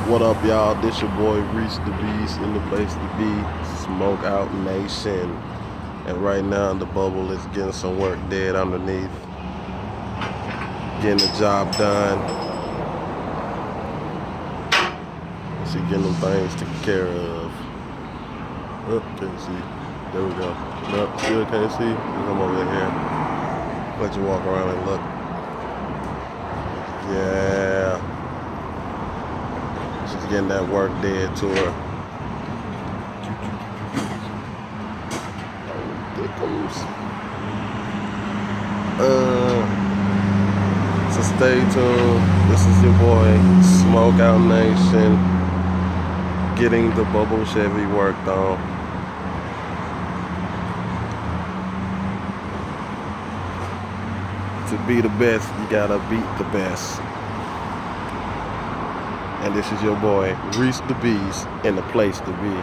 What up, y'all? This your boy Reese the Beast in the place to be, Smoke Out Nation. And right now the bubble is getting some work dead underneath, getting the job done. She getting them things taken care of. Oh, can't see. There we go. No, still can't see. Come over here. Let you walk around and look. Yeah. She's getting that work dead to her. So stay tuned. This is your boy Smoke Out Nation, getting the bubble Chevy worked on. To be the best, you gotta beat the best. And this is your boy Reese the Beast in the place to be.